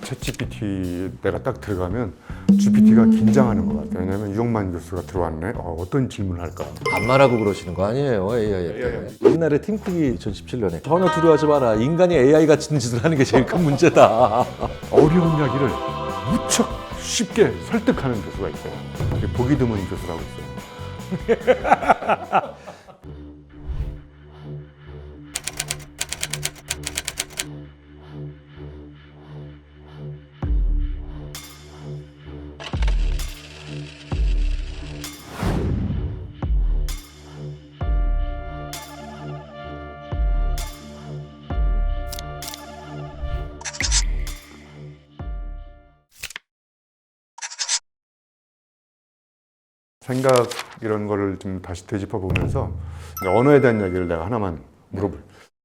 챗GPT 내가 딱 들어가면 GPT가 긴장하는 것 같아요. 왜냐면 유영만 교수가 들어왔네. 어떤 질문을 할까? 반말하고 그러시는 거 아니에요, AI한테. 옛날에 팀쿡이 2017년에 전혀 두려워하지 마라. 인간이 AI 같은 짓을 하는 게 제일 큰 문제다. 어려운 이야기를 무척 쉽게 설득하는 교수가 있어요. 보기 드문 교수라고 있어요. 생각 이런 거를 좀 다시 되짚어 보면서 언어에 대한 이야기를 내가 하나만 물어볼.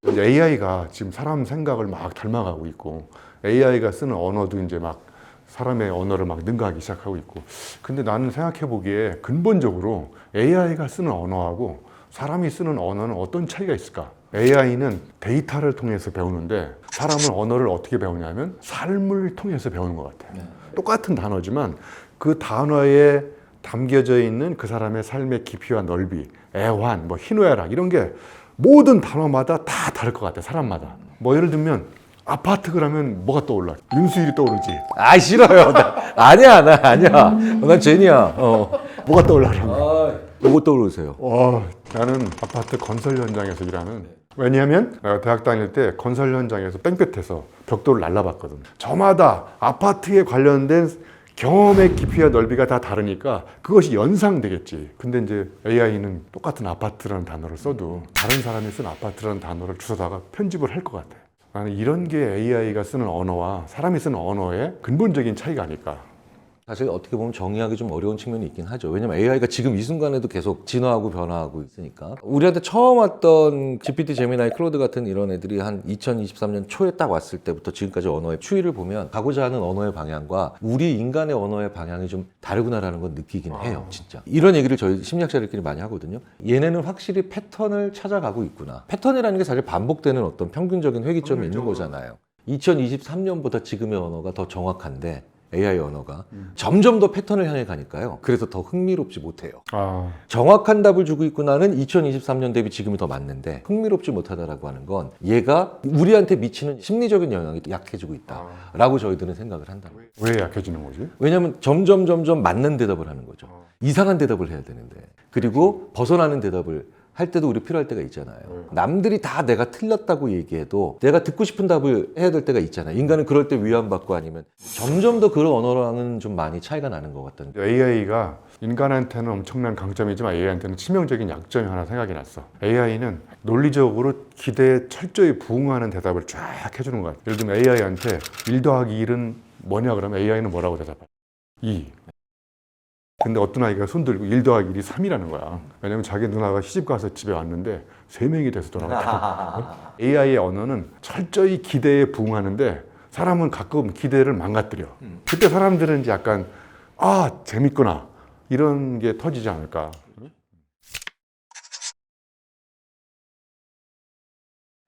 AI가 지금 사람 생각을 막 닮아가고 있고 AI가 쓰는 언어도 이제 막 사람의 언어를 막 능가하기 시작하고 있고. 근데 나는 생각해 보기에 근본적으로 AI가 쓰는 언어하고 사람이 쓰는 언어는 어떤 차이가 있을까? AI는 데이터를 통해서 배우는데 사람은 언어를 어떻게 배우냐면 삶을 통해서 배우는 것 같아요. 똑같은 단어지만 그 단어에 담겨져 있는 그 사람의 삶의 깊이와 넓이, 애환, 뭐 희노애락 이런 게 모든 단어마다 다 다를 것 같아. 사람마다. 뭐 예를 들면 아파트 그러면 뭐가 떠올라? 윤수일이 떠오르지. 아, 싫어요. 아니야. 난 제니야. 뭐가 떠올라? 그러면? 요거 떠오르세요. 나는 아파트 건설 현장에서 일하는. 왜냐하면 내가 대학 다닐 때 건설 현장에서 뺑볕에서 벽돌을 날라봤거든. 저마다 아파트에 관련된 경험의 깊이와 넓이가 다 다르니까 그것이 연상되겠지. 근데 이제 AI는 똑같은 아파트라는 단어를 써도 다른 사람이 쓴 아파트라는 단어를 주워다가 편집을 할 것 같아. 나는 이런 게 AI가 쓰는 언어와 사람이 쓰는 언어의 근본적인 차이가 아닐까. 사실 어떻게 보면 정의하기 좀 어려운 측면이 있긴 하죠. 왜냐면 AI가 지금 이 순간에도 계속 진화하고 변화하고 있으니까. 우리한테 처음 왔던 GPT, 제미나이, 클로드 같은 이런 애들이 한 2023년 초에 딱 왔을 때부터 지금까지 언어의 추이를 보면 가고자 하는 언어의 방향과 우리 인간의 언어의 방향이 좀 다르구나라는 건 느끼긴 해요, 진짜. 이런 얘기를 저희 심리학자들끼리 많이 하거든요. 얘네는 확실히 패턴을 찾아가고 있구나. 패턴이라는 게 사실 반복되는 어떤 평균적인 회기점이 있는 거잖아요. 2023년보다 지금의 언어가 더 정확한데 AI 언어가 점점 더 패턴을 향해 가니까요. 그래서 더 흥미롭지 못해요. 정확한 답을 주고 있구나는 2023년 대비 지금이 더 맞는데 흥미롭지 못하다라고 하는 건 얘가 우리한테 미치는 심리적인 영향이 약해지고 있다라고 저희들은 생각을 한다. 왜 약해지는 거지? 왜냐하면 점점 맞는 대답을 하는 거죠. 이상한 대답을 해야 되는데. 그리고 벗어나는 대답을 할 때도 우리 필요할 때가 있잖아요. 남들이 다 내가 틀렸다고 얘기해도 내가 듣고 싶은 답을 해야 될 때가 있잖아요. 인간은 그럴 때 위안받고 아니면 점점 더 그런 언어랑은 좀 많이 차이가 나는 것 같던데. AI가 인간한테는 엄청난 강점이지만 AI한테는 치명적인 약점이 하나 생각이 났어. AI는 논리적으로 기대에 철저히 부응하는 대답을 쫙 해주는 것 같아. 예를 들면 AI한테 1 더하기 1은 뭐냐 그러면 AI는 뭐라고 대답해? 2. 근데 어떤 아이가 손 들고 1 더하기 1이 3이라는 거야. 왜냐면 자기 누나가 시집 가서 집에 왔는데 3명이 돼서 돌아갔다. AI의 언어는 철저히 기대에 부응하는데 사람은 가끔 기대를 망가뜨려. 그때 사람들은 이제 약간 재밌구나 이런 게 터지지 않을까.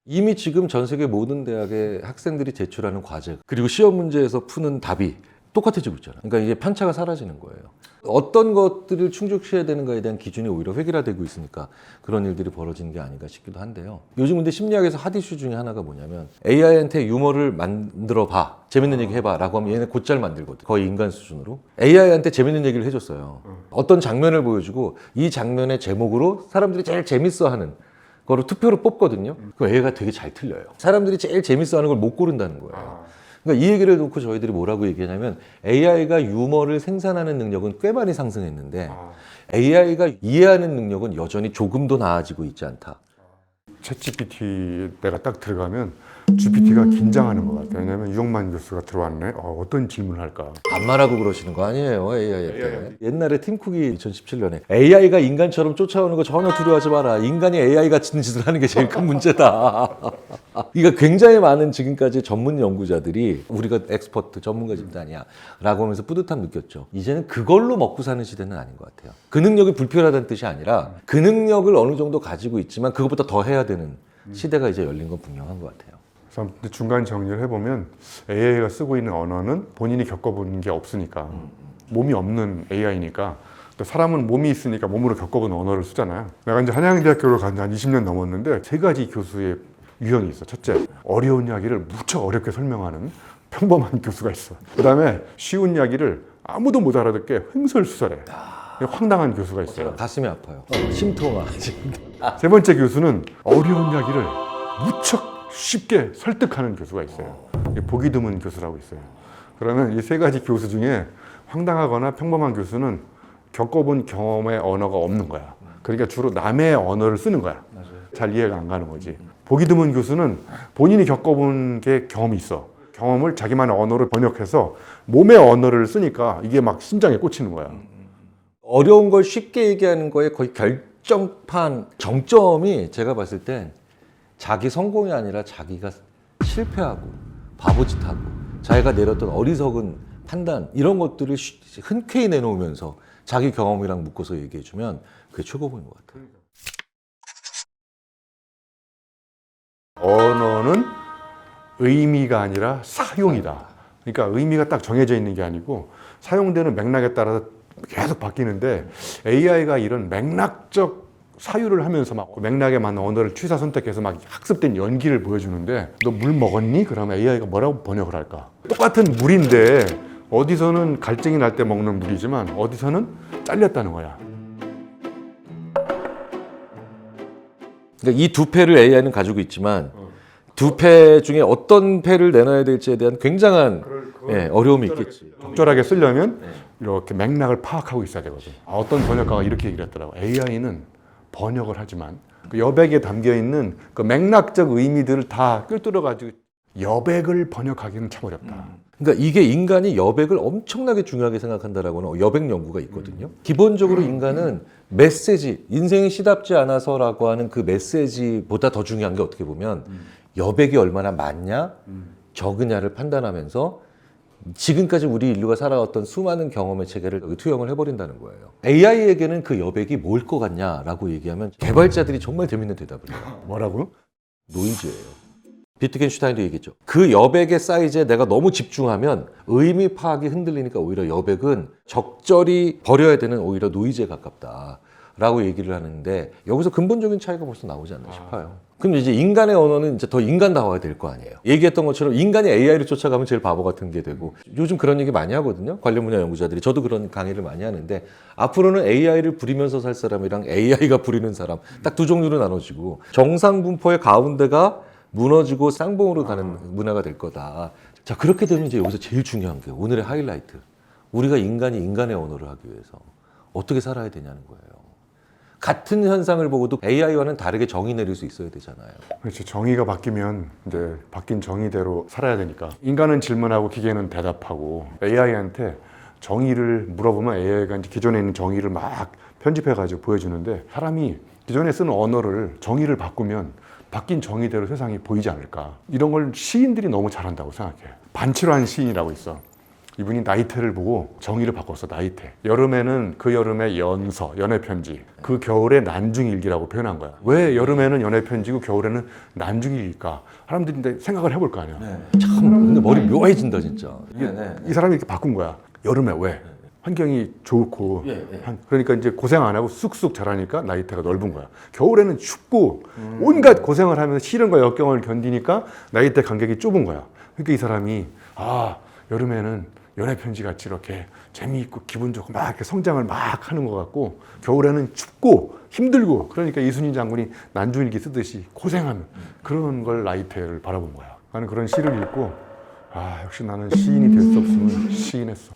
이미 지금 전 세계 모든 대학의 학생들이 제출하는 과제 그리고 시험 문제에서 푸는 답이 똑같아지고 있잖아요. 그러니까 이제 편차가 사라지는 거예요. 어떤 것들을 충족시해야 되는가에 대한 기준이 오히려 획일화되고 있으니까 그런 일들이 벌어지는 게 아닌가 싶기도 한데요. 요즘 근데 심리학에서 핫 이슈 중에 하나가 뭐냐면 AI한테 유머를 만들어 봐. 재밌는 얘기 해봐 라고 하면 얘네 곧잘 만들거든. 거의 인간 수준으로. AI한테 재밌는 얘기를 해줬어요. 어떤 장면을 보여주고 이 장면의 제목으로 사람들이 제일 재밌어하는 거를 투표로 뽑거든요. 그럼 AI가 되게 잘 틀려요. 사람들이 제일 재밌어하는 걸 못 고른다는 거예요. 그러니까 이 얘기를 놓고 저희들이 뭐라고 얘기하냐면 AI가 유머를 생산하는 능력은 꽤 많이 상승했는데 AI가 이해하는 능력은 여전히 조금 더 나아지고 있지 않다. 챗GPT 내가 딱 들어가면 GPT가 긴장하는 것 같아요. 왜냐면 유영만 교수가 들어왔네. 어떤 질문을 할까? 반말하고 그러시는 거 아니에요, AI한테. 옛날에 팀쿡이 2017년에 AI가 인간처럼 쫓아오는 거 전혀 두려워하지 마라. 인간이 AI 같은 짓을 하는 게 제일 큰 문제다. 그러니까 굉장히 많은 지금까지 전문 연구자들이 우리가 엑스퍼트 전문가 집단이야 라고 하면서 뿌듯함 느꼈죠. 이제는 그걸로 먹고 사는 시대는 아닌 것 같아요. 그 능력이 불필요하다는 뜻이 아니라 그 능력을 어느 정도 가지고 있지만 그것보다 더 해야 되는 시대가 이제 열린 건 분명한 것 같아요. 그래서 중간 정리를 해보면 AI가 쓰고 있는 언어는 본인이 겪어본 게 없으니까 몸이 없는 AI니까 또 사람은 몸이 있으니까 몸으로 겪어본 언어를 쓰잖아요. 내가 이제 한양대학교를 간 지 한 20년 넘었는데 세 가지 교수의 유형이 있어. 첫째, 어려운 이야기를 무척 어렵게 설명하는 평범한 교수가 있어. 그 다음에 쉬운 이야기를 아무도 못 알아듣게 횡설수설해. 황당한 교수가 있어요. 가슴이 아파요. 심통아. 세 번째 교수는 어려운 이야기를 무척 쉽게 설득하는 교수가 있어요. 보기 드문 교수라고 있어요. 그러면 이 세 가지 교수 중에 황당하거나 평범한 교수는 겪어본 경험의 언어가 없는 거야. 그러니까 주로 남의 언어를 쓰는 거야. 잘 이해가 안 가는 거지. 보기 드문 교수는 본인이 겪어본 게 경험이 있어. 경험을 자기만의 언어로 번역해서 몸의 언어를 쓰니까 이게 막 심장에 꽂히는 거야. 어려운 걸 쉽게 얘기하는 거에 거의 결정판 정점이 제가 봤을 땐 자기 성공이 아니라 자기가 실패하고 바보짓하고 자기가 내렸던 어리석은 판단 이런 것들을 흔쾌히 내놓으면서 자기 경험이랑 묶어서 얘기해주면 그게 최고봉인 것 같아요. 언어는 의미가 아니라 사용이다. 그러니까 의미가 딱 정해져 있는 게 아니고 사용되는 맥락에 따라서 계속 바뀌는데 AI가 이런 맥락적 사유를 하면서 막 맥락에 맞는 언어를 취사 선택해서 막 학습된 연기를 보여주는데 너 물 먹었니? 그러면 AI가 뭐라고 번역을 할까? 똑같은 물인데 어디서는 갈증이 날 때 먹는 물이지만 어디서는 잘렸다는 거야. 그러니까 이 두 패를 AI는 가지고 있지만 두 패 중에 어떤 패를 내놔야 될지에 대한 굉장한 어려움이 있겠지. 적절하게 쓰려면 이렇게 맥락을 파악하고 있어야 되거든. 어떤 번역가가 이렇게 얘기를 했더라고. AI는 번역을 하지만 그 여백에 담겨있는 그 맥락적 의미들을 다 꿰뚫어가지고 여백을 번역하기는 참 어렵다. 그러니까 이게 인간이 여백을 엄청나게 중요하게 생각한다라고는 여백 연구가 있거든요. 기본적으로 인간은 메시지, 인생이 시답지 않아서라고 하는 그 메시지보다 더 중요한 게 어떻게 보면 여백이 얼마나 많냐, 적으냐를 판단하면서 지금까지 우리 인류가 살아왔던 수많은 경험의 체계를 여기 투영을 해버린다는 거예요. AI에게는 그 여백이 뭘 것 같냐라고 얘기하면 개발자들이 정말 재밌는 대답을 해요. 뭐라고요? 노이즈예요. 비트겐슈타인도 얘기했죠. 그 여백의 사이즈에 내가 너무 집중하면 의미 파악이 흔들리니까 오히려 여백은 적절히 버려야 되는 오히려 노이즈에 가깝다라고 얘기를 하는데 여기서 근본적인 차이가 벌써 나오지 않나 싶어요. 그럼 이제 인간의 언어는 이제 더 인간다워야 될 거 아니에요. 얘기했던 것처럼 인간이 AI를 쫓아가면 제일 바보 같은 게 되고 요즘 그런 얘기 많이 하거든요. 관련 분야 연구자들이. 저도 그런 강의를 많이 하는데 앞으로는 AI를 부리면서 살 사람이랑 AI가 부리는 사람 딱 두 종류로 나눠지고 정상분포의 가운데가 무너지고 쌍봉으로 가는 문화가 될 거다. 자, 그렇게 되면 이제 여기서 제일 중요한 게 오늘의 하이라이트. 우리가 인간이 인간의 언어를 하기 위해서 어떻게 살아야 되냐는 거예요. 같은 현상을 보고도 AI와는 다르게 정의 내릴 수 있어야 되잖아요. 그렇죠. 정의가 바뀌면 이제 바뀐 정의대로 살아야 되니까. 인간은 질문하고 기계는 대답하고 AI한테 정의를 물어보면 AI가 이제 기존에 있는 정의를 막 편집해가지고 보여주는데 사람이 기존에 쓰는 언어를 정의를 바꾸면 바뀐 정의대로 세상이 보이지 않을까. 이런 걸 시인들이 너무 잘한다고 생각해. 반칠환 시인이라고 있어. 이분이 나이테를 보고 정의를 바꿨어. 나이테. 여름에는 그 여름의 연서, 연애편지. 그 겨울에 난중일기라고 표현한 거야. 왜 여름에는 연애편지고 겨울에는 난중일기일까? 사람들이 이제 생각을 해볼 거 아니야. 참 근데 머리 묘해진다 진짜. 이 사람이 이렇게 바꾼 거야. 여름에 왜? 환경이 좋고 그러니까 이제 고생 안 하고 쑥쑥 자라니까 나이테가 넓은 거야. 겨울에는 춥고 온갖 고생을 하면서 시련과 역경을 견디니까 나이테 간격이 좁은 거야. 그러니까 이 사람이 여름에는 연애편지 같이 이렇게 재미있고 기분 좋고 막 이렇게 성장을 막 하는 것 같고 겨울에는 춥고 힘들고 그러니까 이순신 장군이 난중일기 쓰듯이 고생하는 그런 걸 나이테를 바라본 거야. 나는 그런 시를 읽고 역시 나는 시인이 될 수 없으면 시인했어.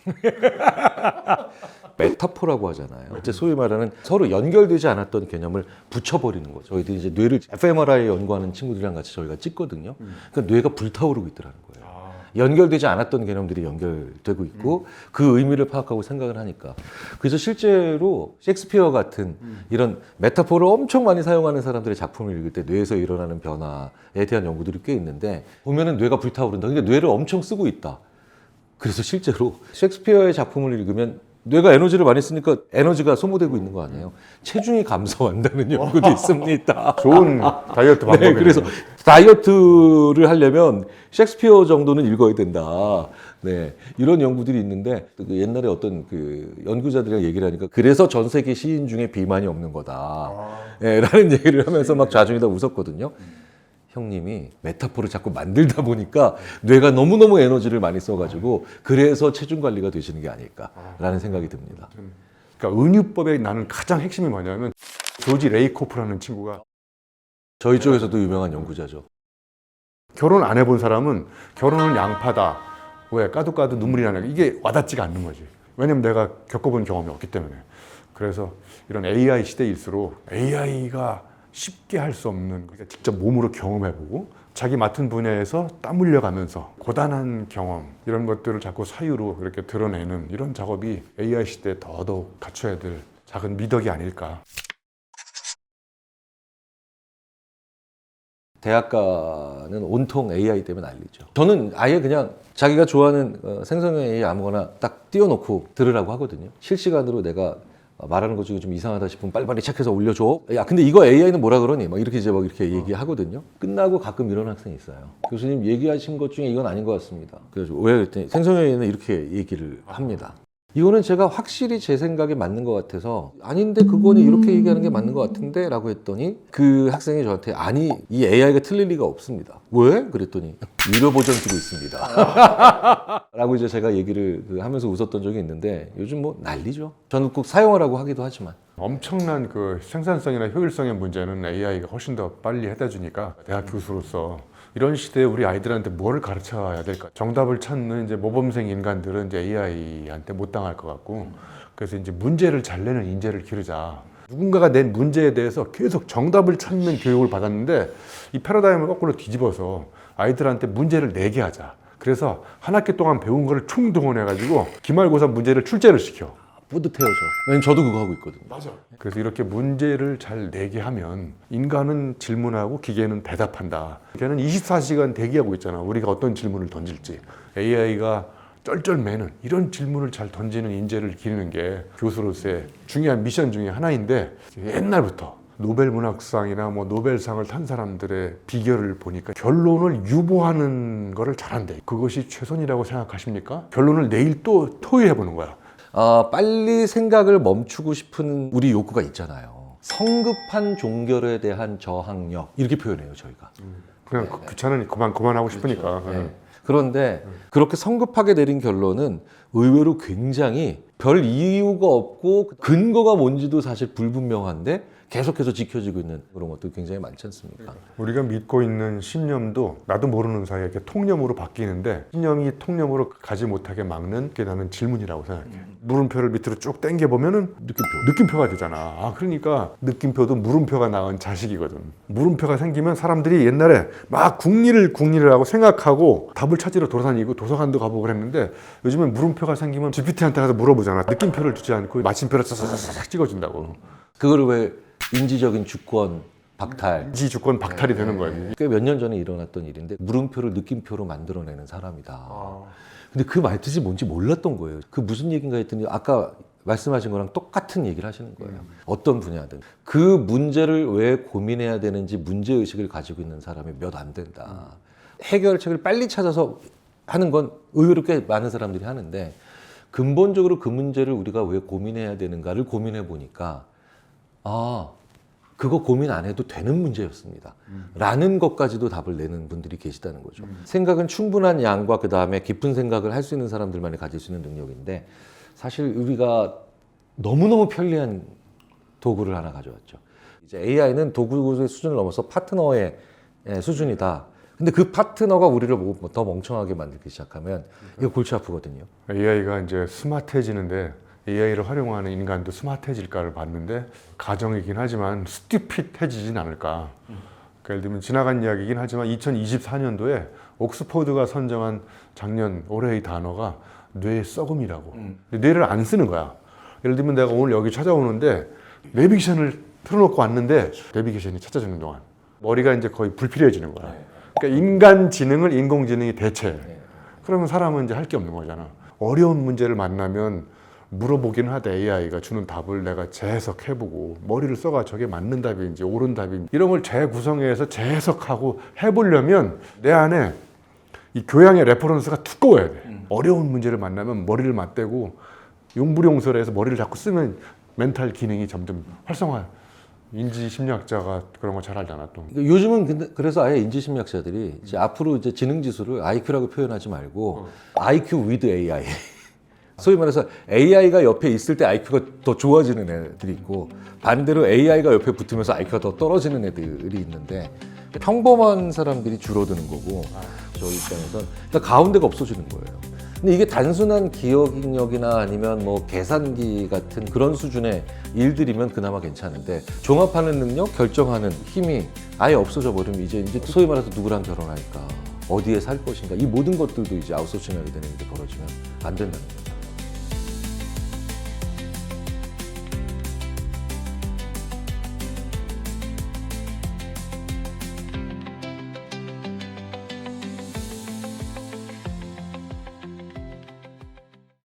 메타포라고 하잖아요. 이제 소위 말하는 서로 연결되지 않았던 개념을 붙여버리는 거죠. 저희들이 이제 뇌를 fMRI 연구하는 친구들이랑 같이 저희가 찍거든요. 그러니까 뇌가 불타오르고 있더라는 거예요. 연결되지 않았던 개념들이 연결되고 있고 그 의미를 파악하고 생각을 하니까. 그래서 실제로 셰익스피어 같은 이런 메타포를 엄청 많이 사용하는 사람들의 작품을 읽을 때 뇌에서 일어나는 변화에 대한 연구들이 꽤 있는데 보면은 뇌가 불타오른다. 근데 뇌를 엄청 쓰고 있다. 그래서 실제로 셰익스피어의 작품을 읽으면 뇌가 에너지를 많이 쓰니까 에너지가 소모되고 있는 거 아니에요. 체중이 감소한다는 연구도 있습니다. 좋은 다이어트 방법이네요. 네, 그래서 다이어트를 하려면 셰익스피어 정도는 읽어야 된다. 네, 이런 연구들이 있는데 그 옛날에 어떤 그 연구자들이랑 얘기를 하니까 그래서 전 세계 시인 중에 비만이 없는 거다. 네, 라는 얘기를 하면서 막 자중이다 웃었거든요. 형님이 메타포를 자꾸 만들다 보니까 뇌가 너무너무 에너지를 많이 써가지고 그래서 체중 관리가 되시는 게 아닐까라는 생각이 듭니다. 그러니까 은유법의 나는 가장 핵심이 뭐냐면 조지 레이코프라는 친구가 저희 쪽에서도 유명한 연구자죠. 결혼 안 해본 사람은 결혼은 양파다. 왜? 까도 눈물이 나는 게 이게 와닿지가 않는 거지. 왜냐면 내가 겪어본 경험이 없기 때문에. 그래서 이런 AI 시대일수록 AI가 쉽게 할 수 없는 그러니까 직접 몸으로 경험해보고 자기 맡은 분야에서 땀 흘려가면서 고단한 경험 이런 것들을 자꾸 사유로 이렇게 드러내는 이런 작업이 AI 시대에 더더욱 갖춰야 될 작은 미덕이 아닐까. 대학가는 온통 AI 때문에 난리죠. 저는 아예 그냥 자기가 좋아하는 생성형 AI 아무거나 딱 띄워놓고 들으라고 하거든요. 실시간으로 내가 말하는 것 중에 좀 이상하다 싶으면 빨리빨리 체크해서 올려줘. 야, 근데 이거 AI는 뭐라 그러니? 막 이렇게 이제 막 이렇게 얘기하거든요. 끝나고 가끔 이런 학생이 있어요. 교수님 얘기하신 것 중에 이건 아닌 것 같습니다. 그래서 왜 그랬더니 생성형 AI는 이렇게 얘기를 합니다. 이거는 제가 확실히 제 생각에 맞는 것 같아서 아닌데 그거는 이렇게 얘기하는 게 맞는 것 같은데 라고 했더니 그 학생이 저한테 아니 이 AI가 틀릴 리가 없습니다. 왜? 그랬더니 유료 버전 쓰고 있습니다. 라고 이제 제가 얘기를 하면서 웃었던 적이 있는데 요즘 뭐 난리죠. 저는 꼭 사용하라고 하기도 하지만 엄청난 그 생산성이나 효율성의 문제는 AI가 훨씬 더 빨리 해다 주니까 대학 교수로서 이런 시대에 우리 아이들한테 뭐를 가르쳐야 될까? 정답을 찾는 이제 모범생 인간들은 이제 AI한테 못 당할 것 같고, 그래서 이제 문제를 잘 내는 인재를 기르자. 누군가가 낸 문제에 대해서 계속 정답을 찾는 교육을 받았는데 이 패러다임을 거꾸로 뒤집어서 아이들한테 문제를 내게 하자. 그래서 한 학기 동안 배운 거를 총동원해가지고 기말고사 문제를 출제를 시켜. 뿌듯해요, 저. 왜냐면 저도 그거 하고 있거든요. 맞아. 그래서 이렇게 문제를 잘 내게 하면 인간은 질문하고 기계는 대답한다. 걔는 24시간 대기하고 있잖아. 우리가 어떤 질문을 던질지. AI가 쩔쩔매는 이런 질문을 잘 던지는 인재를 기르는 게 교수로서의 중요한 미션 중에 하나인데 옛날부터 노벨 문학상이나 뭐 노벨상을 탄 사람들의 비결을 보니까 결론을 유보하는 거를 잘한대. 그것이 최선이라고 생각하십니까? 결론을 내일 또 토의해보는 거야. 빨리 생각을 멈추고 싶은 우리 욕구가 있잖아요. 성급한 종결에 대한 저항력 이렇게 표현해요, 저희가. 그냥 귀찮으니 그만하고 싶으니까. 그렇죠. 네. 그런데 그렇게 성급하게 내린 결론은 의외로 굉장히 별 이유가 없고 근거가 뭔지도 사실 불분명한데 계속해서 지켜지고 있는 그런 것도 굉장히 많지 않습니까? 우리가 믿고 있는 신념도 나도 모르는 사이에 이렇게 통념으로 바뀌는데 신념이 통념으로 가지 못하게 막는 게 나는 질문이라고 생각해. 물음표를 밑으로 쭉 당겨보면은 느낌표가 되잖아. 아, 그러니까 느낌표도 물음표가 낳은 자식이거든. 물음표가 생기면 사람들이 옛날에 막 국리를 하고 생각하고 답을 찾으러 돌아다니고 도서관도 가보고 그랬는데 요즘엔 물음표가 생기면 GPT한테 가서 물어보잖아. 느낌표를 주지 않고 마침표를 싹싹싹 찍어준다고. 그거를 왜 인지적인 주권 박탈 인지 주권 박탈이 되는 거예요. 꽤 몇 년 전에 일어났던 일인데 물음표를 느낌표로 만들어내는 사람이다. 근데 그 말뜻이 뭔지 몰랐던 거예요. 그 무슨 얘기인가 했더니 아까 말씀하신 거랑 똑같은 얘기를 하시는 거예요. 어떤 분야든 그 문제를 왜 고민해야 되는지 문제의식을 가지고 있는 사람이 몇 안 된다. 해결책을 빨리 찾아서 하는 건 의외로 꽤 많은 사람들이 하는데 근본적으로 그 문제를 우리가 왜 고민해야 되는가를 고민해 보니까 그거 고민 안 해도 되는 문제였습니다. 라는 것까지도 답을 내는 분들이 계시다는 거죠. 생각은 충분한 양과 그 다음에 깊은 생각을 할 수 있는 사람들만이 가질 수 있는 능력인데 사실 우리가 너무너무 편리한 도구를 하나 가져왔죠. 이제 AI는 도구의 수준을 넘어서 파트너의 수준이다. 근데 그 파트너가 우리를 더 멍청하게 만들기 시작하면 이거 골치 아프거든요. AI가 이제 스마트해지는데 AI를 활용하는 인간도 스마트해질까를 봤는데 가정이긴 하지만 스튜핏해지진 않을까. 그러니까 예를 들면 지나간 이야기이긴 하지만 2024년도에 옥스퍼드가 선정한 작년 올해의 단어가 뇌 썩음이라고. 뇌를 안 쓰는 거야. 예를 들면 내가 오늘 여기 찾아오는데 내비게이션을 틀어놓고 왔는데 내비게이션이 찾아주는 동안 머리가 이제 거의 불필요해지는 거야. 그러니까 인간 지능을 인공지능이 대체해. 그러면 사람은 이제 할 게 없는 거잖아. 어려운 문제를 만나면 물어보긴 하되 AI가 주는 답을 내가 재해석해보고 머리를 써가 저게 맞는 답인지 옳은 답인지 이런 걸 재구성해서 재해석하고 해보려면 내 안에 이 교양의 레퍼런스가 두꺼워야 돼. 어려운 문제를 만나면 머리를 맞대고 용불용설해서 머리를 자꾸 쓰면 멘탈 기능이 점점 활성화. 인지심리학자가 그런 거 잘 알잖아 또. 그러니까 요즘은 근데 그래서 아예 인지심리학자들이 이제 앞으로 이제 지능 지수를 IQ라고 표현하지 말고 IQ with AI. 소위 말해서 AI가 옆에 있을 때 IQ가 더 좋아지는 애들이 있고 반대로 AI가 옆에 붙으면서 IQ가 더 떨어지는 애들이 있는데 평범한 사람들이 줄어드는 거고 저 입장에선 그러니까 가운데가 없어지는 거예요. 근데 이게 단순한 기억력이나 아니면 뭐 계산기 같은 그런 수준의 일들이면 그나마 괜찮은데 종합하는 능력, 결정하는 힘이 아예 없어져 버리면 이제 소위 말해서 누구랑 결혼할까, 어디에 살 것인가 이 모든 것들도 이제 아웃소싱하게 되는 일이 벌어지면 안 된다는 거예요.